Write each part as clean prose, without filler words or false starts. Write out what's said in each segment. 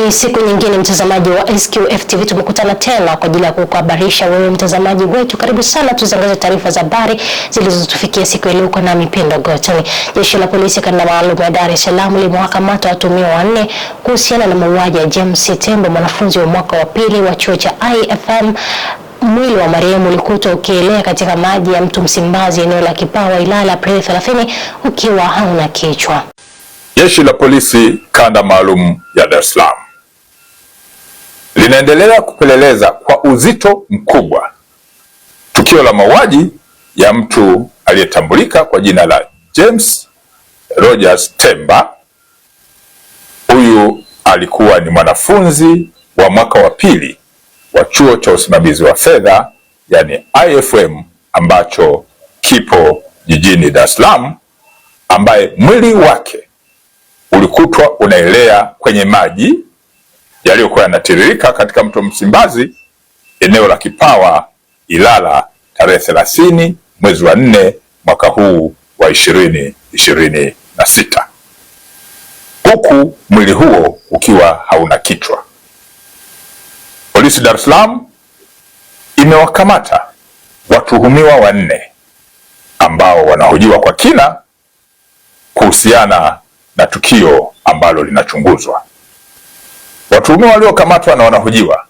Ni siku nyingine mtazamaji wa SQF TV, tumekutana tena kwa ajili ya kukuhabarisha wewe mtazamaji wetu. Karibu sana tuzangaze taarifa za habari zilizotufikia siku ya leo kwa nami Pendo Gotoni. Jeshi la polisi kanda maalum ya Dar es Salaam limewakamata watuhumiwa 4 kuhusiana na mauaji ya James Tembo, mwanafunzi wa mwaka wa pili wa chuo cha IFM. Mwili wa marehemu ulikutwa ukielea katika maji ya mto Msimbazi eneo la Kipawa Ilala Aprili 30 ukiwa hauna kichwa. Jeshi la polisi kanda maalum ya Dar es Salaam linaendelea kupeleleza kwa uzito mkubwa tukio la mauaji ya mtu aliyetambulika kwa jina la James Rogers Temba. Huyu alikuwa ni mwanafunzi wa mwaka wa pili wa chuo cha usimamizi wa fedha yani IFM ambacho kipo jijini Dar es Salaam, ambaye mwili wake ulikutwa unaelea kwenye maji yaliyokuwa yanatiririka katika mto Msimbazi eneo la Kipawa Ilala tarehe 30 mwezi wa 4 mwaka huu wa 2026, huku mwili huo ukiwa hauna kichwa. Polisi Dar es Salaam imewakamata watuhumiwa 4 ambao wanahojiwa kwa kina kuhusiana na tukio ambalo linachunguzwa. Watuhumiwa waliokamatwa na wanahojiwa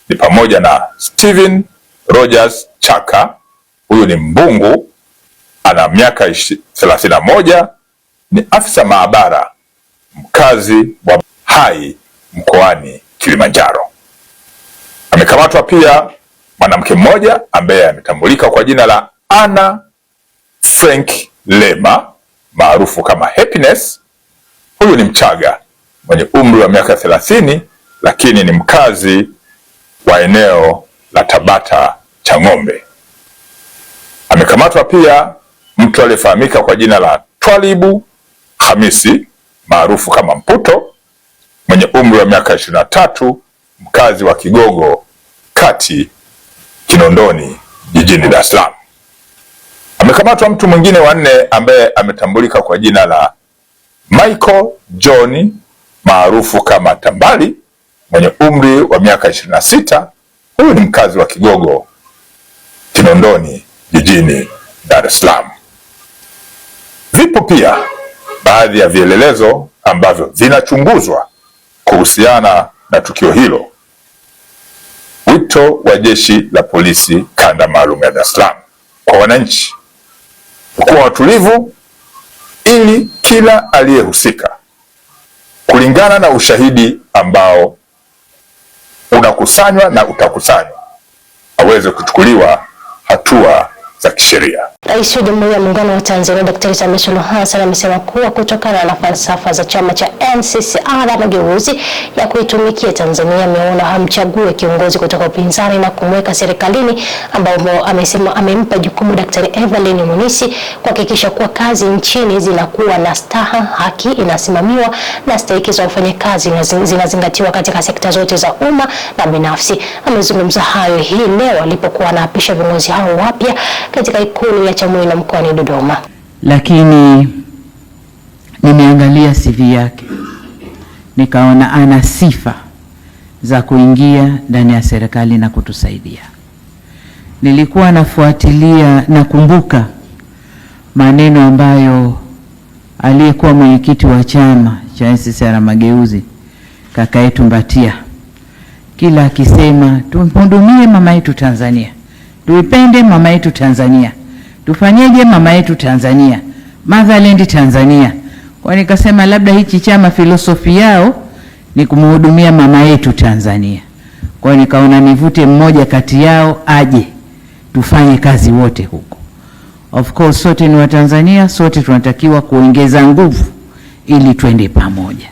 ni pamoja na Steven Rogers Chaka, huyu ni mbungu, ana miaka 31, ni afisa maabara mkazi wa Hai mkoani Kilimanjaro. Amekamatwa pia mwanamke mmoja ambaye ametambulika kwa jina la Anna Frank Lema maarufu kama Happiness. Huyu ni Mchaga mwenye umri wa miaka 30, lakini ni mkazi wa eneo la Tabata Chang'ombe. Amekamatwa pia mtu aliyefahamika kwa jina la Twalibu Hamisi maarufu kama Mputo mwenye umri wa miaka 23, mkazi wa Kigogo Kati Kinondoni jijini Dar es Salaam. Amekamatwa mtu mwingine wa 4 ambaye ametambulika kwa jina la Michael John maarufu kama Tambali mwenye umri wa miaka 26. Huyu ni mkazi wa Kigogo Kinondoni jijini Dar es Salaam. Vipo pia baadhi ya vielelezo ambavyo vinachunguzwa kuhusiana na tukio hilo. Wito wa jeshi la polisi kanda maalum ya Dar es Salaam kwa wananchi kuwa watulivu ili kila aliyehusika kulingana na ushahidi ambao unakusanywa na utakusanywa aweze kuchukuliwa hatua za kisheria. Rais wa Jamhuri ya Muungano wa Tanzania Daktari Samia Suluhu Hassan amesema kuwa kutokana na falsafa za chama cha NCCR Mageuzi ya kuitumikia Tanzania, ameona hamchague kiongozi kutoka upinzani na kumweka serikalini, ambao amesema amempa jukumu Daktari Evelyn Munisi kuhakikisha kuwa kazi nchini zinakuwa na staha, haki inasimamiwa na stahiki za wafanyakazi zinazingatiwa katika sekta zote za umma na binafsi. Amezungumza hayo hii leo alipokuwa anaapisha viongozi hao wapya katika Ikulu ya Chamwino mkoani Dodoma. Lakini nimeangalia CV yake nikaona ana sifa za kuingia ndani ya serikali na kutusaidia. Nilikuwa nafuatilia, nakumbuka maneno ambayo aliyekuwa mwenyekiti wa chama cha NCCR Mageuzi kaka yetu Mbatia kila akisema tumhudumie mama yetu Tanzania, tuipende mama yetu Tanzania, tufanyeje mama yetu Tanzania, motherland Tanzania. Kwa nikasema labda hichi chama filosofi yao ni kumhudumia mama yetu Tanzania. Kwa nikaona nivute mmoja kati yao aje tufanye kazi wote huko. Of course sote ni wa Tanzania, sote tunatakiwa kuongeza nguvu ili twende pamoja.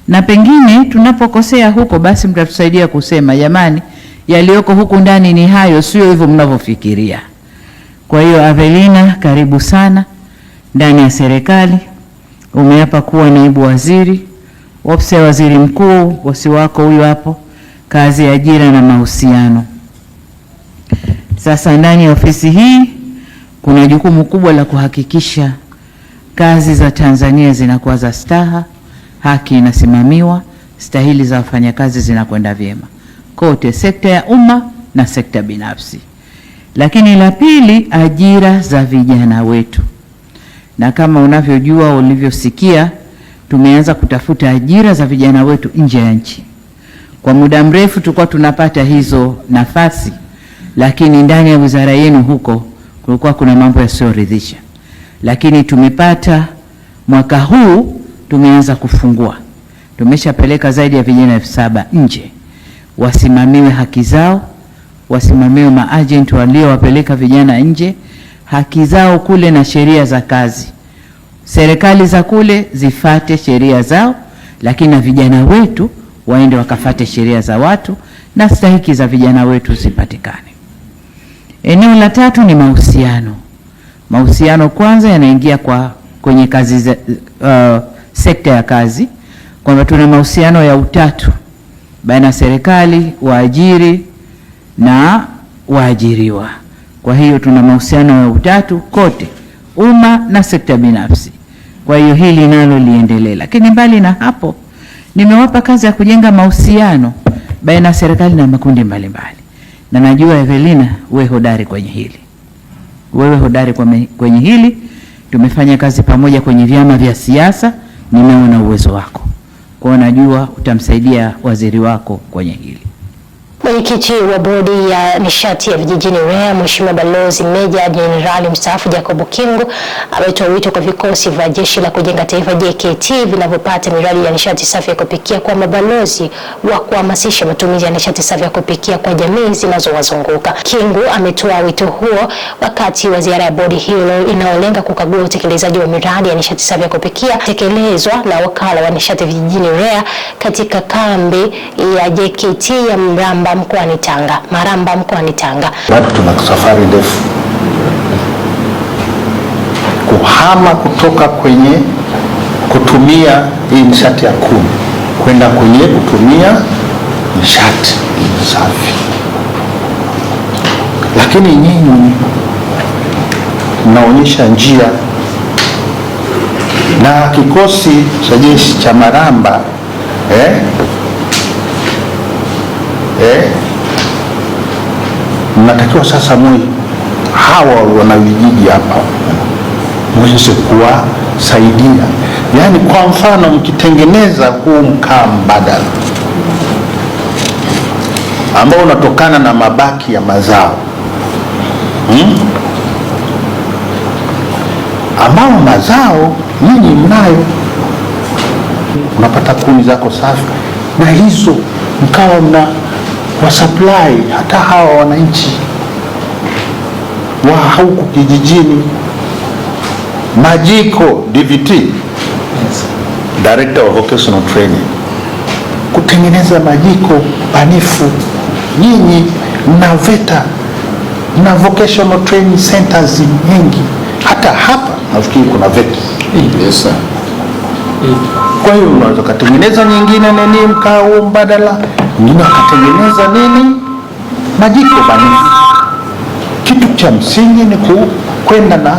Na pengine tunapokosea huko basi mtatusaidia kusema jamani, yaliyoko huku ndani ni hayo, sio hivyo mnavyofikiria. Kwa hiyo Avelina, karibu sana ndani ya serikali. Umeapa kuwa naibu waziri, ofisi ya waziri mkuu, bosi wako huyu hapo, kazi ya ajira na mahusiano. Sasa ndani ya ofisi hii kuna jukumu kubwa la kuhakikisha kazi za Tanzania zinakuwa za staha, haki inasimamiwa, stahili za wafanyakazi zinakwenda vyema kote, sekta ya umma na sekta binafsi. Lakini la pili, ajira za vijana wetu, na kama unavyojua, ulivyosikia, tumeanza kutafuta ajira za vijana wetu nje ya nchi. Kwa muda mrefu tulikuwa tunapata hizo nafasi, lakini ndani ya wizara yenu huko kulikuwa kuna mambo yasiyoridhisha. Lakini tumepata, mwaka huu tumeanza kufungua. Tumeshapeleka zaidi ya vijana 7,000 nje, wasimamiwe haki zao, wasimamiwe maagent waliowapeleka vijana nje, haki zao kule na sheria za kazi. Serikali za kule zifate sheria zao, lakini na vijana wetu waende wakafate sheria za watu na stahiki za vijana wetu zipatikane. Eneo la tatu ni mahusiano. Mahusiano kwanza yanaingia kwenye kazi za, sekta ya kazi, kwamba tuna mahusiano ya utatu baina ya serikali, waajiri na waajiriwa. Kwa hiyo tuna mahusiano ya utatu kote, umma na sekta binafsi. Kwa hiyo hili nalo liendelee. Lakini mbali na hapo, nimewapa kazi ya kujenga mahusiano baina ya serikali na makundi mbalimbali. Na najua Evelina, wewe hodari kwenye hili. Wewe hodari kwenye hili. Tumefanya kazi pamoja kwenye vyama vya siasa, nimeona uwezo wako. Kwa hiyo najua utamsaidia waziri wako kwenye hili. Mwenyekiti wa bodi ya nishati ya vijijini REA, Mheshimiwa Balozi Meja Jenerali mstaafu Jacob Kingu ametoa wito kwa vikosi vya Jeshi la Kujenga Taifa JKT vinavyopata miradi ya nishati safi ya kupikia kwa mabalozi wa kuhamasisha matumizi ya nishati safi ya kupikia kwa jamii zinazowazunguka. Kingu ametoa wito huo wakati wa ziara ya bodi hiyo inayolenga kukagua utekelezaji wa miradi ya nishati safi ya kupikia tekelezwa na wakala wa nishati vijijini REA katika kambi ya JKT ya Maramba mkoani Tanga. Bado tuna safari ndefu kuhama kutoka kwenye kutumia hii nishati ya kuni kwenda kwenye kutumia nishati safi. Lakini nyinyi mnaonyesha njia, na kikosi cha jeshi cha Maramba mnatakiwa sasa hawa wana vijiji hapa mweze kuwasaidia. Yaani kwa mfano, mkitengeneza huu mkaa mbadala ambao unatokana na mabaki ya mazao ambao mazao nyinyi mnayo, unapata kuni zako safi, na hizo mkawa mna wa supply hata hawa wananchi wa huku kijijini. Majiko DVT, Director of Vocational Training, kutengeneza majiko banifu. Nyinyi mna VETA, mna Vocational Training Centers nyingi, hata hapa nafikiri kuna VETA. Yes sir. Kwa hiyo unaweza kutengeneza nyingine nini mkaa huu mbadala, nyingine wakatengeneza nini majiko banifu. Kitu cha msingi ni kwenda na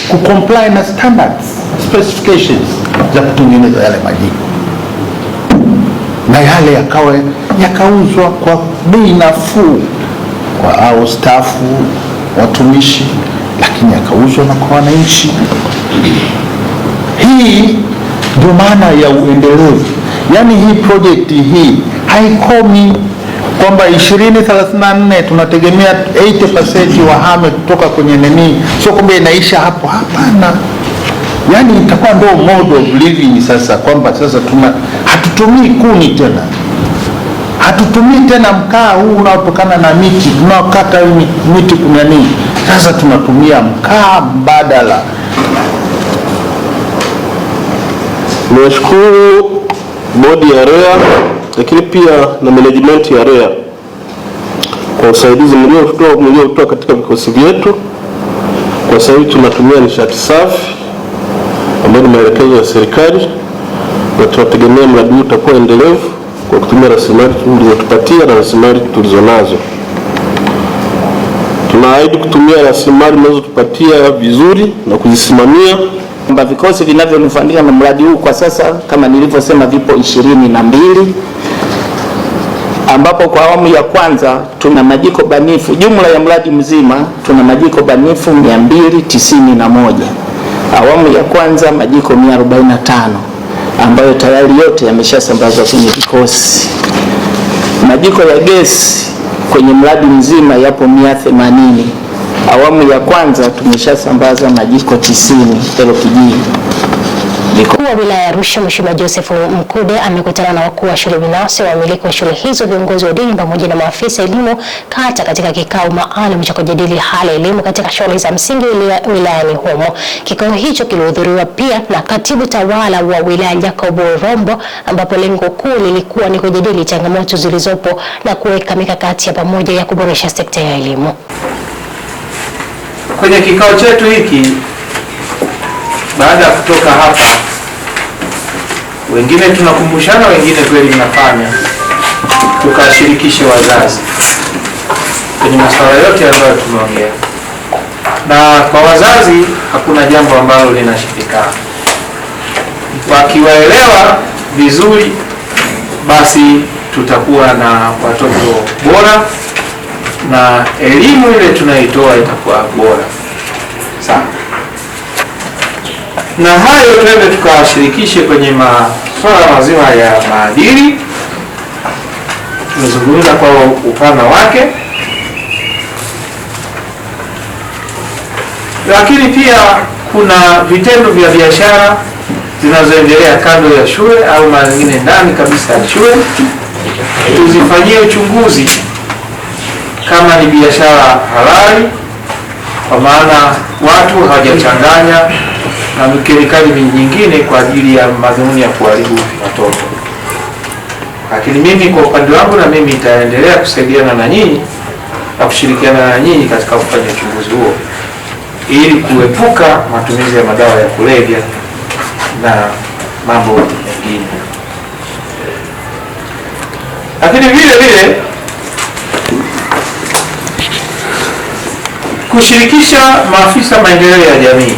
kucomply na standards, specifications za kutengeneza yale majiko, na yale yakauzwa kwa bei nafuu kwa au stafu, watumishi, lakini yakauzwa na kwa wananchi. Hii ndio maana ya uendelevu. Yaani hii project hii haikomi kwamba 2034 tunategemea 80% wahame kutoka kwenye nini, sio kwamba inaisha hapo. Hapana, yaani itakuwa ndio mode of living sasa, kwamba sasa hatutumii kuni tena, hatutumii tena mkaa huu unaotokana na miti, tunaokata miti kuna nini, sasa tunatumia mkaa mbadala. Niwashukuru bodi ya REA lakini pia na management ya REA kwa usaidizi mliotoa katika vikosi vyetu. Kwa sasa hivi tunatumia nishati safi ambayo ni maelekezo ya serikali, na tunategemea mradi huu utakuwa endelevu kwa kutumia rasilimali tulizotupatia na rasilimali tulizonazo. Tunaahidi kutumia rasilimali tunazotupatia vizuri na kuzisimamia kwamba vikosi vinavyonufaika na mradi huu kwa sasa kama nilivyosema vipo 22, ambapo kwa awamu ya kwanza tuna majiko banifu, jumla ya mradi mzima tuna majiko banifu 291. Awamu ya kwanza majiko 145 ambayo tayari yote yameshasambazwa kwenye vikosi. Majiko ya gesi kwenye mradi mzima yapo 180. Awamu ya kwanza tumeshasambaza majiko 90 LPG. Mkuu wa wilaya ya Arusha Mheshimiwa Joseph Mkude amekutana na wakuu wa shule binafsi, wamiliki wa shule hizo, viongozi wa dini pamoja na maafisa elimu kata katika kikao maalum cha kujadili hali ya elimu katika shule za msingi wilayani humo. Kikao hicho kilihudhuriwa pia na katibu tawala wa wilaya Jacob Rombo, ambapo lengo kuu lilikuwa ni kujadili changamoto zilizopo na kuweka mikakati ya pamoja ya kuboresha sekta ya elimu. Kwenye kikao chetu hiki, baada ya kutoka hapa, wengine tunakumbushana, wengine kweli mnafanya, tukashirikishe wazazi kwenye masuala yote ambayo tumeongea. Na kwa wazazi hakuna jambo ambalo linashindikana. Wakiwaelewa vizuri, basi tutakuwa na watoto bora na elimu ile tunaitoa itakuwa bora. Sawa. Na hayo twende tukawashirikishe kwenye masuala mazima ya maadili. Tumezungumza kwa upana wake, lakini pia kuna vitendo vya biashara zinazoendelea kando ya shule au mara nyingine ndani kabisa ya shule. Tuzifanyie uchunguzi kama ni biashara halali, kwa maana watu hawajachanganya na kemikali nyingine kwa ajili ya madhumuni ya kuharibu watoto. Lakini mimi kwa upande wangu, na mimi nitaendelea kusaidiana na nyinyi na kushirikiana na nyinyi katika kufanya uchunguzi huo ili kuepuka matumizi ya madawa ya kulevya na mambo mengine. Lakini vile vile kushirikisha maafisa maendeleo ya jamii.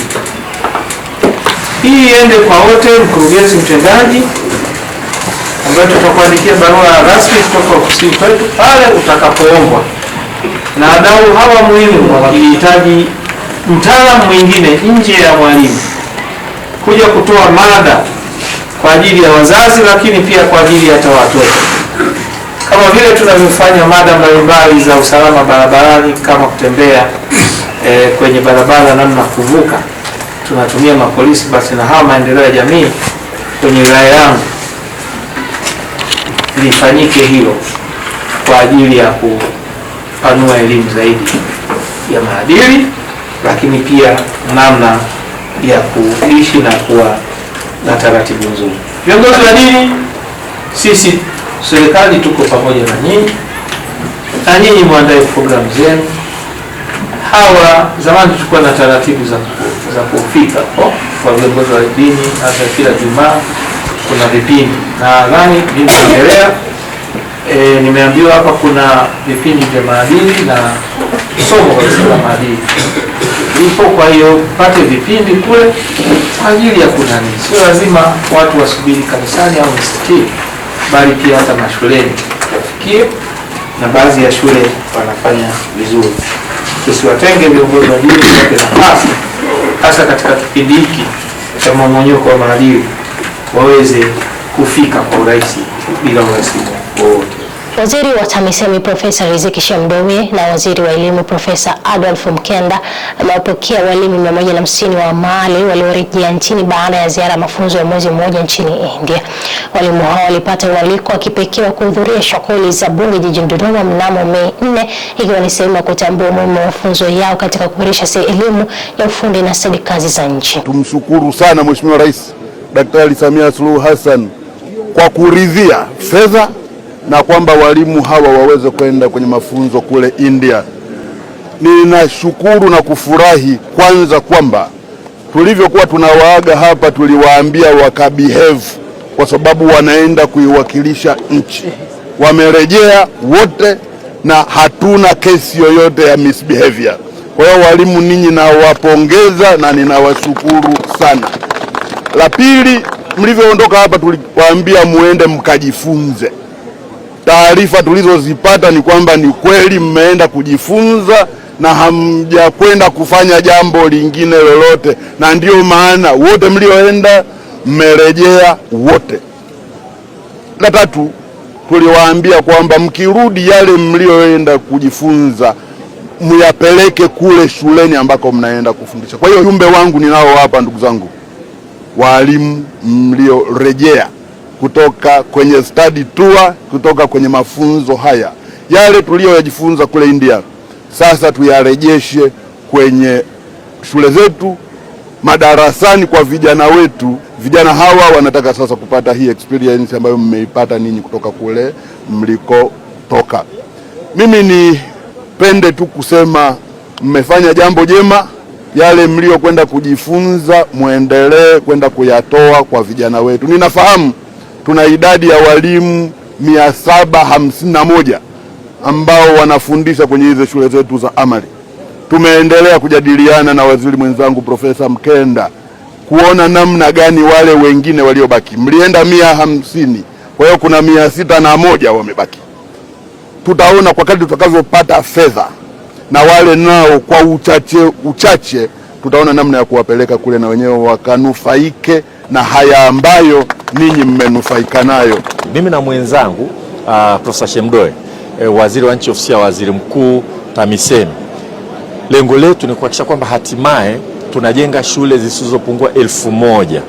Hii iende kwa wote, mkurugenzi mtendaji ambaye tutakuandikia barua rasmi kutoka ofisini kwetu pale utakapoombwa, na wadau hawa muhimu wakihitaji mtaalamu mwingine nje ya mwalimu kuja kutoa mada kwa ajili ya wazazi, lakini pia kwa ajili hata watoto, kama vile tunavyofanya mada mbalimbali za usalama barabarani kama kutembea kwenye barabara, namna kuvuka, tunatumia mapolisi. Basi na hawa maendeleo ya jamii kwenye wilaya yangu lifanyike hilo kwa ajili ya kupanua elimu zaidi ya maadili, lakini pia namna ya kuishi na kuwa na taratibu nzuri. Viongozi wa dini, sisi serikali tuko pamoja na nyinyi, na nyinyi muandae programu zenu. Hawa zamani tulikuwa na taratibu za kufika kwa viongozi wa dini, hasa kila Jumaa kuna vipindi, na nadhani vinaendelea. Nimeambiwa hapa kuna vipindi vya maadili na somo la maadili ipo. Kwa hiyo pate vipindi kule kwa ajili ya kunani, sio lazima watu wasubiri kanisani au msikitini, bali pia hata mashuleni fikie, na baadhi ya shule wanafanya vizuri. Tusiwatenge viongozi wa dini kwa nafasi, hasa katika kipindi hiki cha mmomonyoko wa maadili, waweze kufika kwa urahisi bila urahisi wowote. Waziri wa TAMISEMI Profesa Riziki Shemdoe na Waziri wa Elimu Profesa Adolf Mkenda amewapokea walimu 150 wa Mali waliorejea nchini baada ya ziara ya mafunzo ya mwezi mmoja nchini India. Walimu hao walipata mwaliko wa kipekee wa kuhudhuria shughuli za bunge jijini Dodoma mnamo Mei 4, ikiwa ni sehemu ya kutambua umuhimu wa mafunzo yao katika kuboresha elimu ya ufundi na stadi kazi za nchi. Tumshukuru sana Mheshimiwa Rais Daktari Samia Suluhu Hassan kwa kuridhia fedha na kwamba walimu hawa waweze kwenda kwenye mafunzo kule India. Ninashukuru na kufurahi kwanza kwamba tulivyokuwa tunawaaga hapa tuliwaambia wakabehave, kwa sababu wanaenda kuiwakilisha nchi. Wamerejea wote na hatuna kesi yoyote ya misbehavior. Kwa hiyo walimu, ninyi nawapongeza na ninawashukuru sana. La pili, mlivyoondoka hapa tuliwaambia muende mkajifunze. Taarifa tulizozipata ni kwamba ni kweli mmeenda kujifunza na hamjakwenda kufanya jambo lingine lolote, na ndio maana wote mlioenda mmerejea wote. La tatu, tuliwaambia kwamba mkirudi yale mlioenda kujifunza myapeleke kule shuleni ambako mnaenda kufundisha. Kwa hiyo ujumbe wangu ninao hapa, ndugu zangu walimu mliorejea kutoka kwenye study tour, kutoka kwenye mafunzo haya, yale tuliyojifunza kule India sasa tuyarejeshe kwenye shule zetu, madarasani kwa vijana wetu. Vijana hawa wanataka sasa kupata hii experience ambayo mmeipata ninyi kutoka kule mlikotoka. Mimi nipende tu kusema mmefanya jambo jema. Yale mlio kwenda kujifunza muendelee kwenda kuyatoa kwa vijana wetu. Ninafahamu tuna idadi ya walimu 751 ambao wanafundisha kwenye hizo shule zetu za amali. Tumeendelea kujadiliana na waziri mwenzangu Profesa Mkenda kuona namna gani wale wengine waliobaki. Mlienda 150, kwa hiyo kuna 601 wamebaki. Tutaona kwa kadri tutakavyopata fedha na wale nao kwa uchache tutaona namna ya kuwapeleka kule na wenyewe wakanufaike na haya ambayo ninyi mmenufaika nayo. Mimi na mwenzangu Profesa Shemdoe, waziri wa nchi ofisi ya waziri mkuu TAMISEMI, lengo letu ni kuhakikisha kwamba hatimaye tunajenga shule zisizopungua 1000.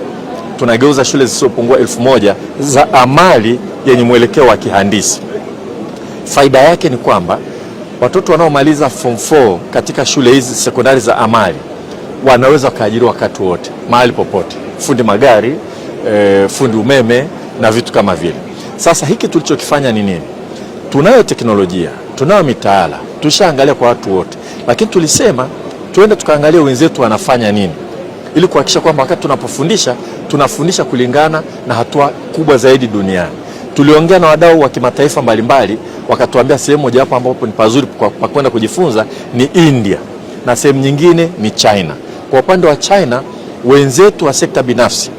Tunageuza shule zisizopungua 1000 za amali yenye mwelekeo wa kihandisi. Faida yake ni kwamba watoto wanaomaliza form 4 katika shule hizi sekondari za amali wanaweza kuajiriwa wakati wote, mahali popote, fundi magari, fundi umeme na vitu kama vile. Sasa hiki tulichokifanya ni nini? Tunayo teknolojia, tunayo mitaala, tushaangalia kwa watu wote, lakini tulisema tuende tukaangalia wenzetu wanafanya nini, ili kuhakikisha kwamba wakati tunapofundisha tunafundisha kulingana na hatua kubwa zaidi duniani. Tuliongea na wadau wa kimataifa mbalimbali, wakatuambia sehemu moja hapo ambapo ni pazuri pa kwenda kujifunza ni India na sehemu nyingine ni China. Kwa upande wa China, wenzetu wa sekta binafsi,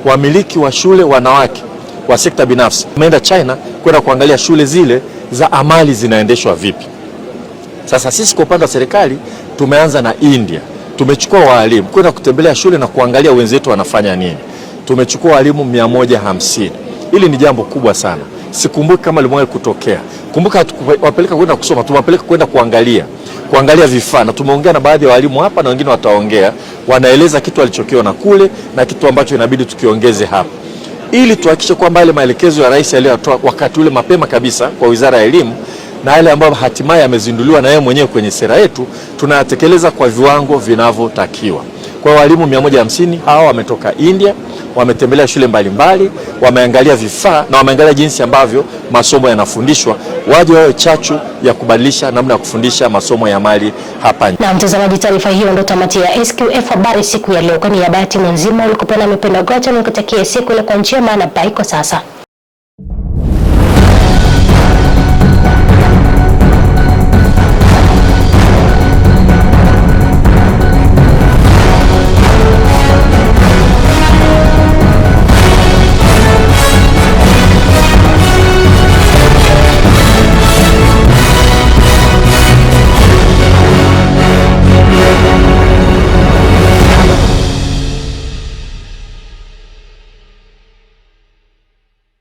wamiliki wa shule wanawake wa sekta binafsi wameenda China kwenda kuangalia shule zile za amali zinaendeshwa vipi. Sasa sisi kwa upande wa serikali tumeanza na India. Tumechukua walimu kwenda kutembelea shule na kuangalia wenzetu wanafanya nini. Tumechukua walimu 150. Hili ni jambo kubwa sana. Sikumbuki kama limewahi kutokea. Kumbuka wapeleka kwenda kusoma, tumewapeleka kwenda kuangalia vifaa, na tumeongea na baadhi ya walimu hapa na wengine wataongea, wanaeleza kitu walichokiona kule na kitu ambacho inabidi tukiongeze hapa, ili tuhakikishe kwamba yale maelekezo ya rais aliyotoa wakati ule mapema kabisa kwa Wizara ya Elimu na yale ambayo hatimaye yamezinduliwa na yeye mwenyewe kwenye sera yetu tunayatekeleza kwa viwango vinavyotakiwa. Kwa walimu 150 hawa wametoka India, wametembelea shule mbalimbali, wameangalia vifaa na wameangalia jinsi ambavyo masomo yanafundishwa, waje wawe chachu ya kubadilisha namna ya kufundisha masomo ya amali hapa. Na mtazamaji, taarifa hiyo ndio tamati ya SQF habari siku ya leo. Kwa niaba ya timu nzima ulikopenda mipenda gocha nikutakia siku ile kwa njema na bye kwa sasa.